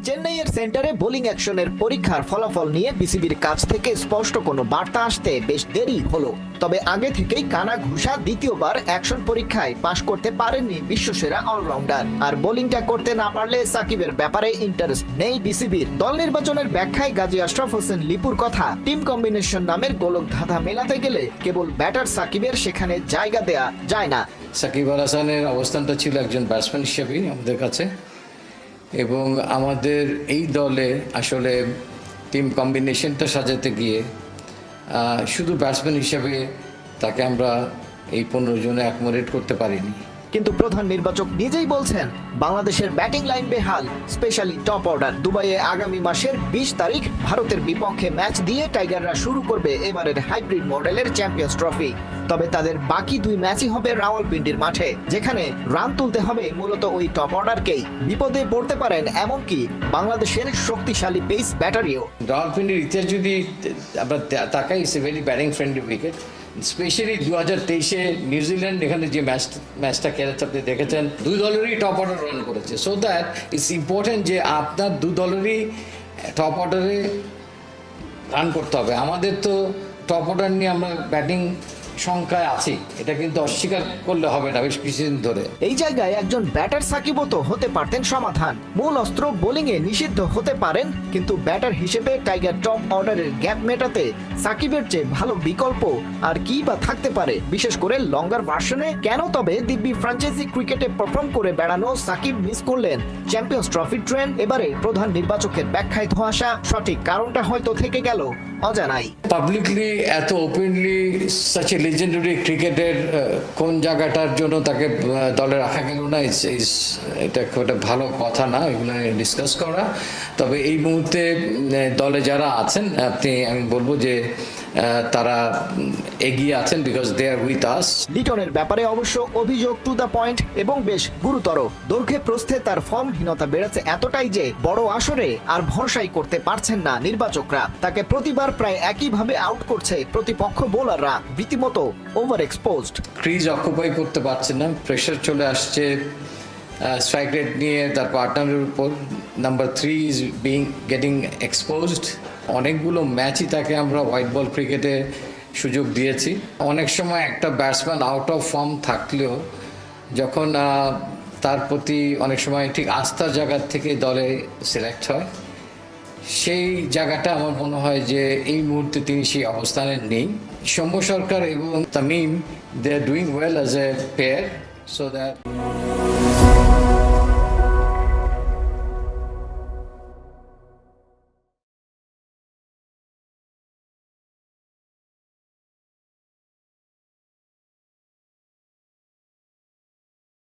চেন্নাইয়ের সেন্টারে বোলিং অ্যাকশনের পরীক্ষার ফলাফল নিয়ে বিসিবির কাছ থেকে স্পষ্ট কোনো বার্তা আসতে বেশ দেরি হলো। তবে আগে থেকেই কানা ঘুষা দ্বিতীয়বার অ্যাকশন পরীক্ষায় পাশ করতে পারেননি বিশ্বসেরা অলরাউন্ডার। আর বোলিংটা করতে না পারলে সাকিবের ব্যাপারে ইন্টারেস্ট নেই বিসিবির। দল নির্বাচনের ব্যাখ্যায় গাজী আশরাফ হোসেন লিপুর কথা, টিম কম্বিনেশন নামের গোলক ধাঁধা মেলাতে গেলে কেবল ব্যাটার সাকিবের সেখানে জায়গা দেয়া যায় না। সাকিব আল হাসানের অবস্থানটা ছিল একজন ব্যাটসম্যান হিসেবেই আমাদের কাছে, এবং আমাদের এই দলে আসলে টিম কম্বিনেশনটা সাজাতে গিয়ে শুধু ব্যাটসম্যান হিসেবে তাকে আমরা এই 15 জনে অ্যাকোমোডেট করতে পারিনি। কিন্তু প্রধান নির্বাচক নিজেই বলছেন বাংলাদেশের ব্যাটিং লাইন বেহাল, স্পেশালি টপ অর্ডার। দুবাইয়ে আগামী মাসের 20 তারিখ ভারতের বিপক্ষে ম্যাচ দিয়ে টাইগাররা শুরু করবে এবারের হাইব্রিড মডেলের চ্যাম্পিয়ন্স ট্রফি। তবে তাদের বাকি 2 ম্যাচই হবে রাওয়ালপিন্ডির মাঠে, যেখানে রান তুলতে হবে মূলত ওই টপ অর্ডারকেই। বিপদে পড়তে পারেন এমনকি বাংলাদেশের শক্তিশালী পেস ব্যাটারিও। রাওয়ালপিন্ডির ইতিহাস যদি আমরা তাকাই, it's a very batting friendly wicket. Specially 2023-এ নিউজিল্যান্ড এখানে যে ম্যাচটা খেলেছে আপনি দেখেছেন, 2 দলেরই টপ অর্ডার রান করেছে। সো দ্যাট ইটস ইম্পর্টেন্ট যে আপনার 2 দলেরই টপ অর্ডারে রান করতে হবে। আমাদের তো টপ অর্ডার নিয়ে আমরা ব্যাটিং সংখ্যায় আছি, এটা কিন্তু অস্বীকার করলে হবে না বেশ কিছুদিন ধরে। এই জায়গায় একজন ব্যাটার সাকিবও তো হতে পারতেন সমাধান। মূল অস্ত্র বোলিং এ নিষিদ্ধ হতে পারেন, কিন্তু ব্যাটার হিসেবে টাইগার টপ অর্ডারের গ্যাপ মেটাতে সাকিবের চেয়ে ভালো বিকল্প আর কি বা থাকতে পারে, বিশেষ করে লঙ্গার ভার্সনে। কেন তবে দিব্যি ফ্র্যাঞ্চাইজি ক্রিকেটে পারফর্ম করে বেড়ানো সাকিব মিস করলেন চ্যাম্পিয়ন্স ট্রফি ট্রেন্ড? এবারে প্রধান নির্বাচকের ব্যাখ্যায় ধোঁয়াশা, সঠিক কারণটা হয়তো থেকে গেল অজানাই। পাবলিকলি এত ওপেনলি সাচ এ লিজেন্ডারি ক্রিকেটের কোন জায়গাটার জন্য তাকে দলে রাখা গেল না, এটা খুব একটা ভালো কথা না এগুলো ডিসকাস করা। তবে এই মুহূর্তে দলে যারা আছেন আমি বলবো যে তারা এগিয়ে আছেন, because they R with us. লিটনের ব্যাপারে অবশ্য অভিযোগ টু দ্য পয়েন্ট এবং বেশ গুরুতর। দৈর্ঘ্যে প্রস্থে তার ফর্মহীনতা বেড়েছে এতটাই যে বড় আসরে আর ভরসাই করতে পারছেন না নির্বাচকরা। তাকে প্রতিবার প্রায় একইভাবে আউট করছে প্রতিপক্ষ বোলাররা, রীতিমতো ওভার এক্সপোজড। ক্রিজ অকুপাই করতে পারছেন না, প্রেশার চলে আসছে স্ট্রাইক রেট নিয়ে তার পার্টনারের উপর। Number 3 is getting exposed. অনেকগুলো ম্যাচই তাকে আমরা হোয়াইট বল ক্রিকেটে সুযোগ দিয়েছি। অনেক সময় একটা ব্যাটসম্যান আউট অফ ফর্ম থাকলেও যখন তার প্রতি অনেক সময় ঠিক আস্থার জায়গা থেকে দলে সিলেক্ট হয়, সেই জায়গাটা আমার মনে হয় যে এই মুহূর্তে তিনি সেই অবস্থানে নেই। সৌম্য সরকার এবং Tamim, they are doing well as a pair, so that